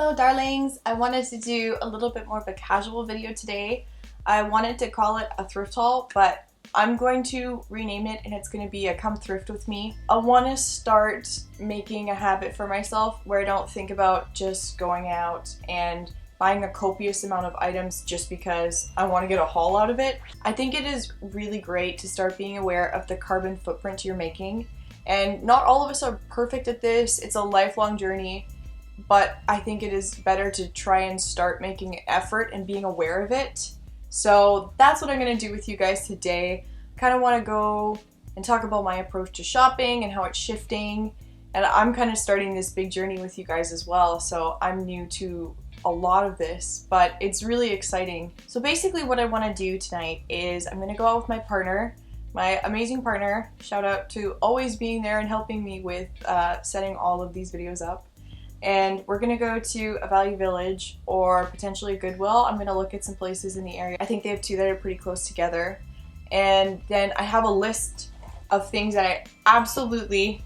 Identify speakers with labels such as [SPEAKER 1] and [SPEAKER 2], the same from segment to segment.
[SPEAKER 1] Hello darlings! I wanted to do a little bit more of a casual video today. I wanted to call it a thrift haul, but I'm going to rename it and it's going to be a come thrift with me. I want to start making a habit for myself where I don't think about just going out and buying a copious amount of items just because I want to get a haul out of it. I think it is really great to start being aware of the carbon footprint you're making. And not all of us are perfect at this. It's a lifelong journey. But I think it is better to try and start making an effort and being aware of it. So that's what I'm going to do with you guys today. Kind of want to go and talk about my approach to shopping and how it's shifting. And I'm kind of starting this big journey with you guys as well. So I'm new to a lot of this, but it's really exciting. So basically what I want to do tonight is I'm going to go out with my partner, my amazing partner. Shout out to always being there and helping me with setting all of these videos up. And we're gonna go to a Value Village or potentially a Goodwill. I'm gonna look at some places in the area. I think they have two that are pretty close together. And then I have a list of things that I absolutely,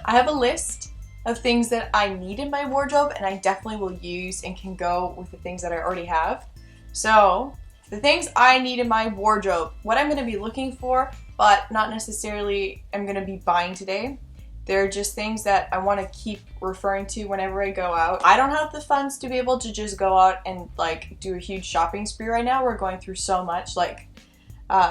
[SPEAKER 1] I have a list of things that I need in my wardrobe and I definitely will use and can go with the things that I already have. So the things I need in my wardrobe, what I'm gonna be looking for, but not necessarily I'm gonna be buying today. They're just things that I want to keep referring to whenever I go out. I don't have the funds to be able to just go out and like do a huge shopping spree right now. We're going through so much. Like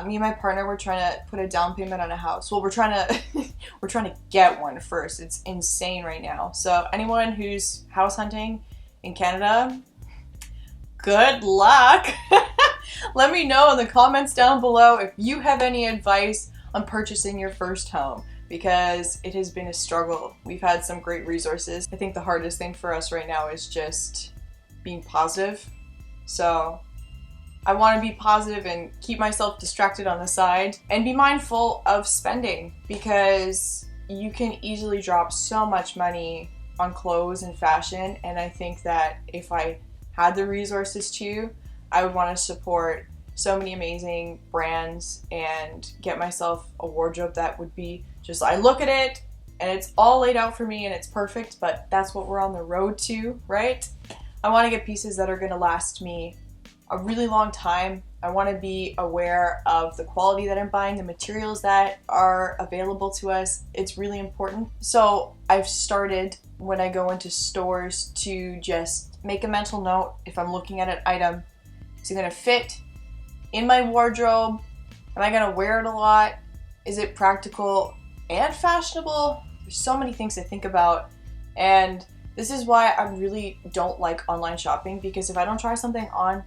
[SPEAKER 1] me and my partner, we're trying to put a down payment on a house. Well, we're trying to get one first. It's insane right now. So anyone who's house hunting in Canada, good luck. Let me know in the comments down below if you have any advice on purchasing your first home, because it has been a struggle. We've had some great resources. I think the hardest thing for us right now is just being positive. So I want to be positive and keep myself distracted on the side and be mindful of spending, because you can easily drop so much money on clothes and fashion. And I think that if I had the resources to, I would want to support so many amazing brands and get myself a wardrobe that would be just, I look at it and it's all laid out for me and it's perfect, but that's what we're on the road to, right? I want to get pieces that are going to last me a really long time. I want to be aware of the quality that I'm buying, the materials that are available to us. It's really important. So I've started, when I go into stores, to just make a mental note. If I'm looking at an item, is it going to fit in my wardrobe? Am I going to wear it a lot? Is it practical and fashionable? There's so many things to think about, and this is why I really don't like online shopping, because if I don't try something on,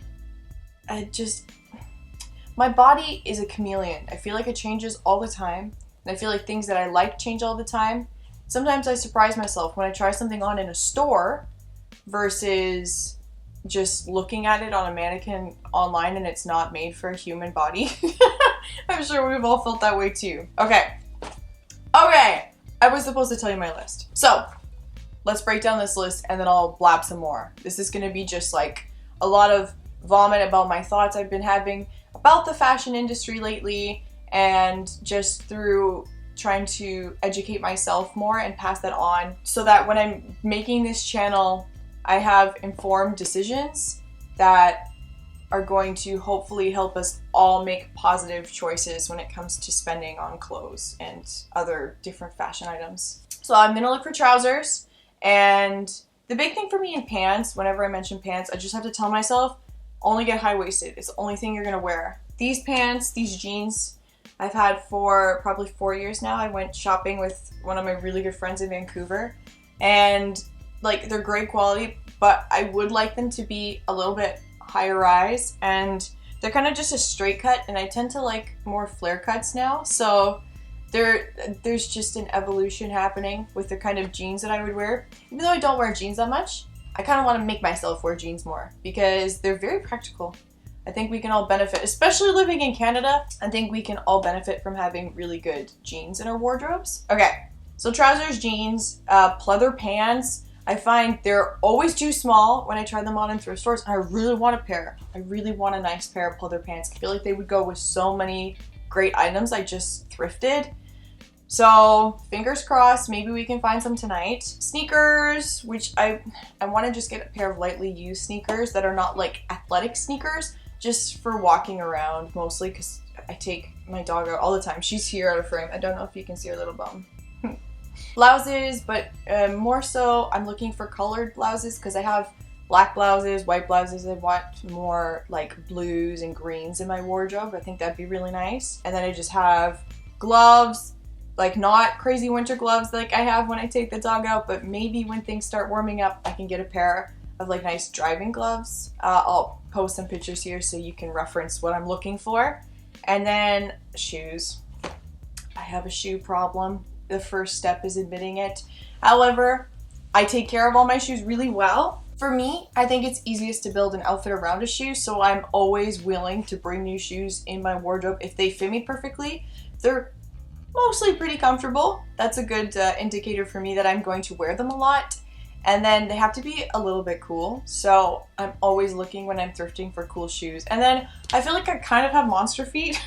[SPEAKER 1] my body is a chameleon. I feel like it changes all the time, and I feel like things that I like change all the time. Sometimes I surprise myself when I try something on in a store versus just looking at it on a mannequin online and it's not made for a human body. I'm sure we've all felt that way too. Okay, I was supposed to tell you my list. So let's break down this list and then I'll blab some more. This is gonna be just like a lot of vomit about my thoughts I've been having about the fashion industry lately, and just through trying to educate myself more and pass that on so that when I'm making this channel, I have informed decisions that are going to hopefully help us all make positive choices when it comes to spending on clothes and other different fashion items. So I'm gonna look for trousers, and the big thing for me in pants, whenever I mention pants, I just have to tell myself, only get high-waisted. It's the only thing you're gonna wear. These pants, these jeans, I've had for probably 4 years now. I went shopping with one of my really good friends in Vancouver, and like, they're great quality, but I would like them to be a little bit higher rise, and they're kind of just a straight cut, and I tend to like more flare cuts now. So there's just an evolution happening with the kind of jeans that I would wear. Even though I don't wear jeans that much, I kind of want to make myself wear jeans more because they're very practical. I think we can all benefit, especially living in Canada. I think we can all benefit from having really good jeans in our wardrobes. Okay, so trousers, jeans, pleather pants. I find they're always too small when I try them on in thrift stores. I really want a pair. I really want a nice pair of pleather pants. I feel like they would go with so many great items I just thrifted. So fingers crossed, maybe we can find some tonight. Sneakers, which I want to just get a pair of lightly used sneakers that are not like athletic sneakers, just for walking around mostly because I take my dog out all the time. She's here out of frame. I don't know if you can see her little bum. Blouses, but more so I'm looking for colored blouses because I have black blouses, white blouses. I want more like blues and greens in my wardrobe. I think that'd be really nice. And then I just have gloves, like not crazy winter gloves like I have when I take the dog out, but maybe when things start warming up, I can get a pair of like nice driving gloves. I'll post some pictures here so you can reference what I'm looking for. And then shoes. I have a shoe problem. The first step is admitting it. However, I take care of all my shoes really well. For me, I think it's easiest to build an outfit around a shoe, so I'm always willing to bring new shoes in my wardrobe if they fit me perfectly. They're mostly pretty comfortable. That's a good indicator for me that I'm going to wear them a lot. And then they have to be a little bit cool, so I'm always looking when I'm thrifting for cool shoes. And then I feel like I kind of have monster feet.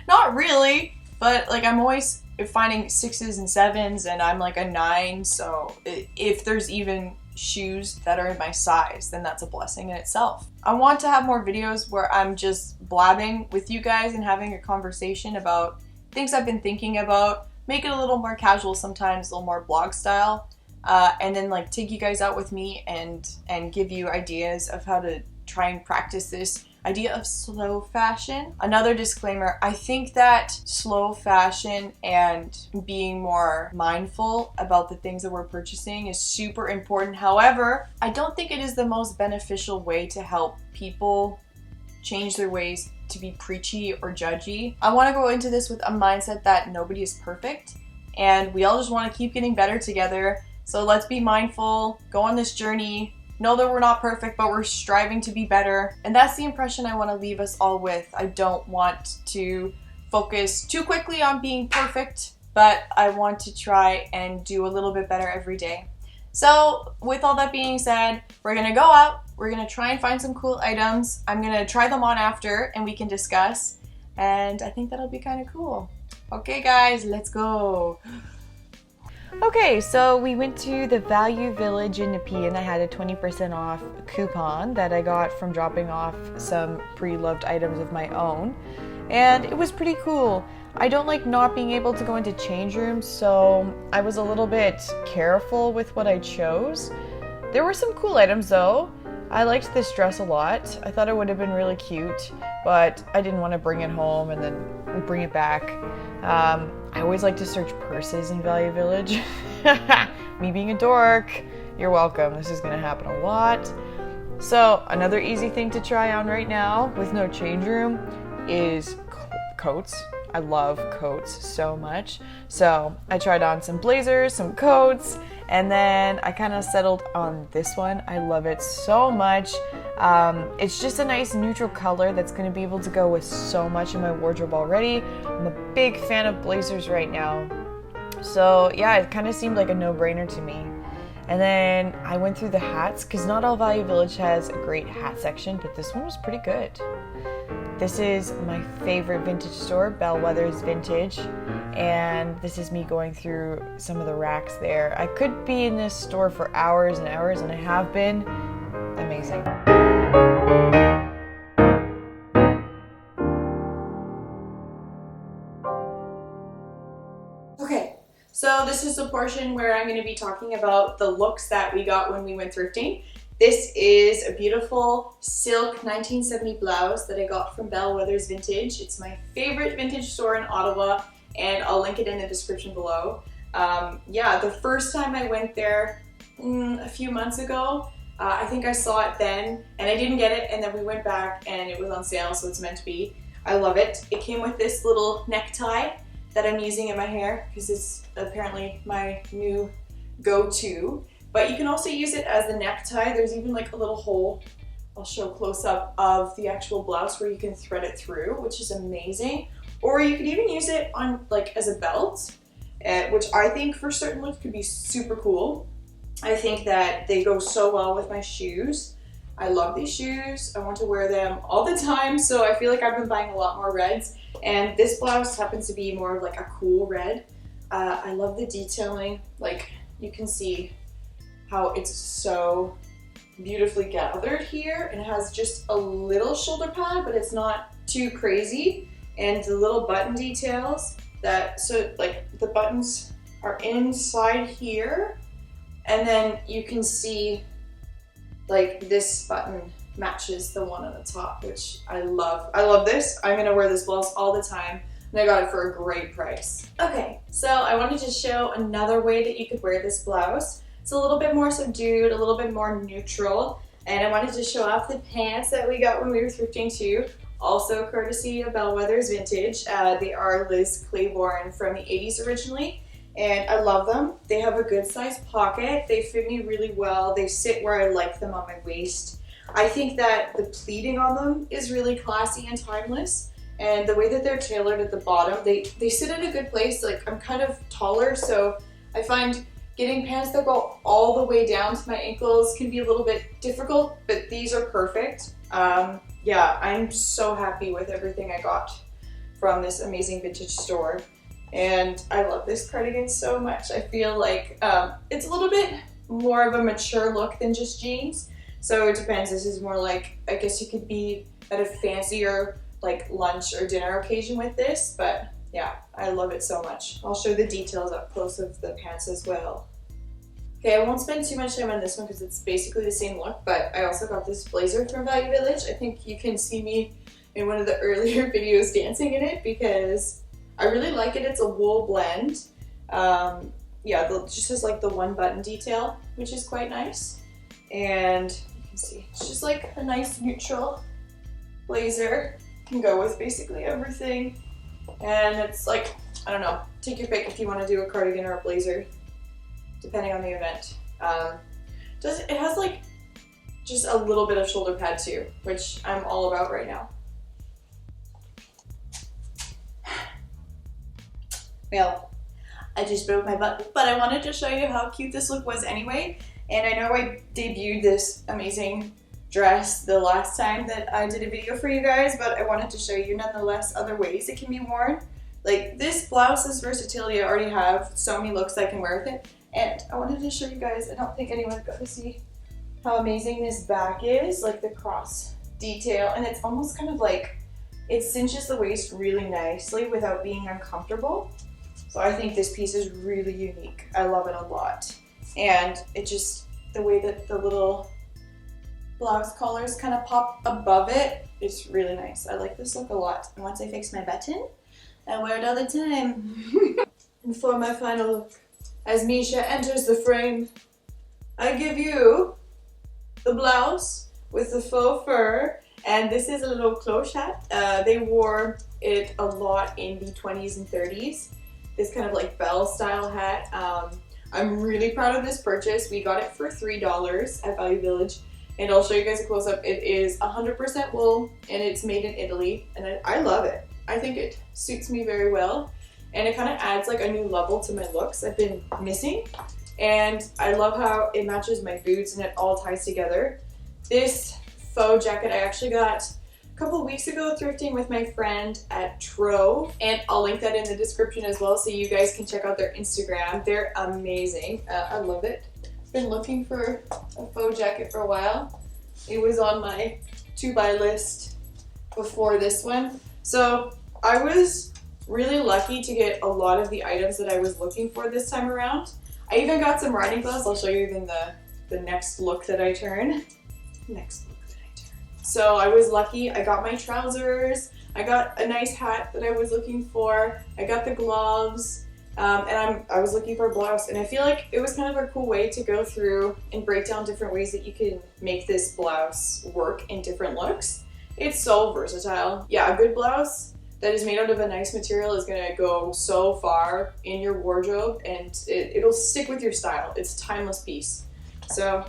[SPEAKER 1] Not really, but like I'm always finding 6s and 7s, and I'm like a 9, so if there's even shoes that are in my size, then that's a blessing in itself. I want to have more videos where I'm just blabbing with you guys and having a conversation about things I've been thinking about, make it a little more casual sometimes, a little more blog style, and then like take you guys out with me and give you ideas of how to try and practice this idea of slow fashion. Another disclaimer, I think that slow fashion and being more mindful about the things that we're purchasing is super important. However, I don't think it is the most beneficial way to help people change their ways to be preachy or judgy. I want to go into this with a mindset that nobody is perfect and we all just want to keep getting better together. So let's be mindful, go on this journey, know that we're not perfect, but we're striving to be better. And that's the impression I want to leave us all with. I don't want to focus too quickly on being perfect, but I want to try and do a little bit better every day. So with all that being said, we're gonna go out, we're gonna try and find some cool items. I'm gonna try them on after and we can discuss. And I think that'll be kind of cool. Okay guys, let's go. Okay, so we went to the Value Village in Nepean. I had a 20% off coupon that I got from dropping off some pre-loved items of my own, and it was pretty cool. I don't like not being able to go into change rooms, so I was a little bit careful with what I chose. There were some cool items though. I liked this dress a lot. I thought it would have been really cute, but I didn't want to bring it home and then bring it back. I always like to search purses in Value Village. Me being a dork, you're welcome. This is going to happen a lot. So another easy thing to try on right now with no change room is coats. I love coats so much. So I tried on some blazers, some coats, and then I kind of settled on this one. I love it so much. It's just a nice neutral color that's going to be able to go with so much in my wardrobe already. I'm a big fan of blazers right now. So yeah, it kind of seemed like a no-brainer to me. And then I went through the hats, because not all Value Village has a great hat section, but this one was pretty good. This is my favorite vintage store, Bellwether's Vintage, and this is me going through some of the racks there. I could be in this store for hours and hours, and I have been. Amazing. Okay, so this is the portion where I'm going to be talking about the looks that we got when we went thrifting. This is a beautiful silk 1970 blouse that I got from Bellwether's Vintage. It's my favorite vintage store in Ottawa, and I'll link it in the description below. Yeah, the first time I went there a few months ago, I think I saw it then, and I didn't get it, and then we went back and it was on sale, so it's meant to be. I love it. It came with this little necktie that I'm using in my hair, because it's apparently my new go-to. But you can also use it as the necktie. There's even like a little hole, I'll show close up, of the actual blouse where you can thread it through, which is amazing. Or you could even use it on like as a belt, which I think for certain looks could be super cool. I think that they go so well with my shoes. I love these shoes. I want to wear them all the time, so I feel like I've been buying a lot more reds. And this blouse happens to be more of like a cool red. I love the detailing. Like, you can see how it's so beautifully gathered here, and it has just a little shoulder pad, but it's not too crazy. And the little button details that, so like the buttons are inside here, and then you can see like this button matches the one on the top, which I love. I love this. I'm gonna wear this blouse all the time, and I got it for a great price. Okay, so I wanted to show another way that you could wear this blouse. It's a little bit more subdued, a little bit more neutral, and I wanted to show off the pants that we got when we were thrifting too. Also courtesy of Bellwether's Vintage. They are Liz Claiborne from the 80s originally, and I love them. They have a good sized pocket. They fit me really well. They sit where I like them on my waist. I think that the pleating on them is really classy and timeless, and the way that they're tailored at the bottom, they sit in a good place. Like, I'm kind of taller, so I find getting pants that go all the way down to my ankles can be a little bit difficult, but these are perfect. Yeah, I'm so happy with everything I got from this amazing vintage store. And I love this cardigan so much. I feel like it's a little bit more of a mature look than just jeans. So it depends. This is more like, I guess you could be at a fancier like lunch or dinner occasion with this, but yeah, I love it so much. I'll show the details up close of the pants as well. Okay, I won't spend too much time on this one because it's basically the same look, but I also got this blazer from Value Village. I think you can see me in one of the earlier videos dancing in it because I really like it. It's a wool blend. Yeah, it just has like the one button detail, which is quite nice. And you can see it's just like a nice neutral blazer. Can go with basically everything. And it's like, I don't know, take your pick if you want to do a cardigan or a blazer, depending on the event. It has like just a little bit of shoulder pad too, which I'm all about right now. Well, I just broke my butt, but I wanted to show you how cute this look was anyway. And I know I debuted this amazing dress the last time that I did a video for you guys, but I wanted to show you nonetheless other ways it can be worn. Like, this blouse's versatility, I already have so many looks I can wear with it. And I wanted to show you guys, I don't think anyone got to see how amazing this back is, like the cross detail, and it's almost kind of like, it cinches the waist really nicely without being uncomfortable. So I think this piece is really unique. I love it a lot. And it just, the way that the little blouse collars kind of pop above it, it's really nice. I like this look a lot. And once I fix my button, I wear it all the time. And for my final look, as Misha enters the frame, I give you the blouse with the faux fur, and this is a little cloche hat. They wore it a lot in the 20s and 30s. This kind of like bell style hat. I'm really proud of this purchase. We got it for $3 at Value Village, and I'll show you guys a close-up. It is 100% wool, and it's made in Italy, and I love it. I think it suits me very well, and it kind of adds like a new level to my looks I've been missing. And I love how it matches my boots and it all ties together. This faux jacket I actually got a couple weeks ago thrifting with my friend at Trove, and I'll link that in the description as well so you guys can check out their Instagram. They're amazing. I love it. Been looking for a faux jacket for a while. It was on my to-buy list before this one. So I was really lucky to get a lot of the items that I was looking for this time around. I even got some riding gloves. I'll show you in the next look that I turn. So I was lucky. I got my trousers. I got a nice hat that I was looking for. I got the gloves. And I was looking for a blouse. And I feel like it was kind of a cool way to go through and break down different ways that you can make this blouse work in different looks. It's so versatile. Yeah, a good blouse that is made out of a nice material is gonna go so far in your wardrobe, and it'll stick with your style. It's a timeless piece. So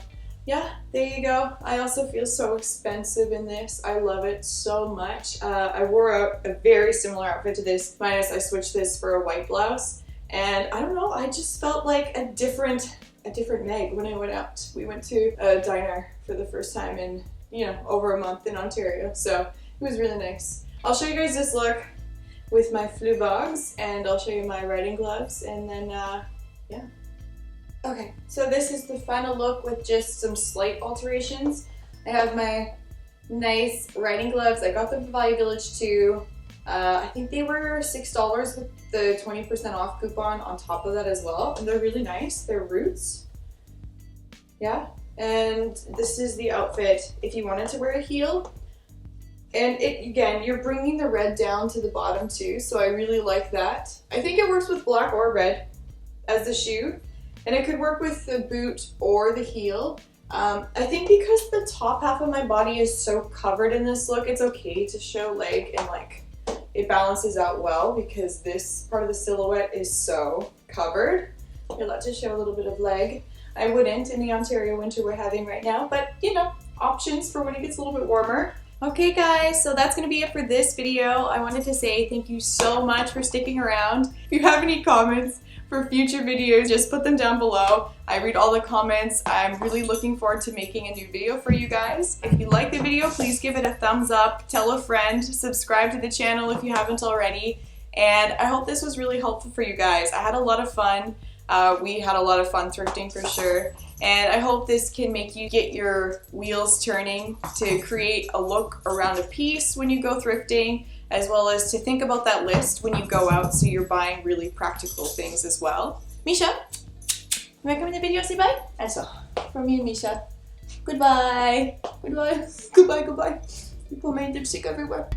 [SPEAKER 1] yeah, there you go. I also feel so expensive in this. I love it so much. I wore a very similar outfit to this, minus I switched this for a white blouse. And I don't know, I just felt like a different Meg when I went out. We went to a diner for the first time in, over a month in Ontario. So it was really nice. I'll show you guys this look with my flubogs, and I'll show you my riding gloves, and then yeah. Okay, so this is the final look with just some slight alterations. I have my nice riding gloves. I got them from Value Village too. I think they were $6 with the 20% off coupon on top of that as well, and they're really nice. They're roots. Yeah, and this is the outfit if you wanted to wear a heel. And again, you're bringing the red down to the bottom too, so I really like that. I think it works with black or red as the shoe, and it could work with the boot or the heel. I think because the top half of my body is so covered in this look, it's okay to show leg, and like it balances out well because this part of the silhouette is so covered. You're allowed to show a little bit of leg. I wouldn't in the Ontario winter we're having right now, but you know, options for when it gets a little bit warmer. Okay guys, so that's going to be it for this video. I wanted to say thank you so much for sticking around. If you have any comments for future videos, just put them down below. I read all the comments. I'm really looking forward to making a new video for you guys. If you like the video, please give it a thumbs up, tell a friend, subscribe to the channel if you haven't already, and I hope this was really helpful for you guys. I had a lot of fun. We had a lot of fun thrifting for sure, and I hope this can make you get your wheels turning to create a look around a piece when you go thrifting, as well as to think about that list when you go out so you're buying really practical things as well. Misha, you want to come in the video and say bye? And so, from me and Misha, goodbye, goodbye, goodbye, goodbye. People made lipstick everywhere.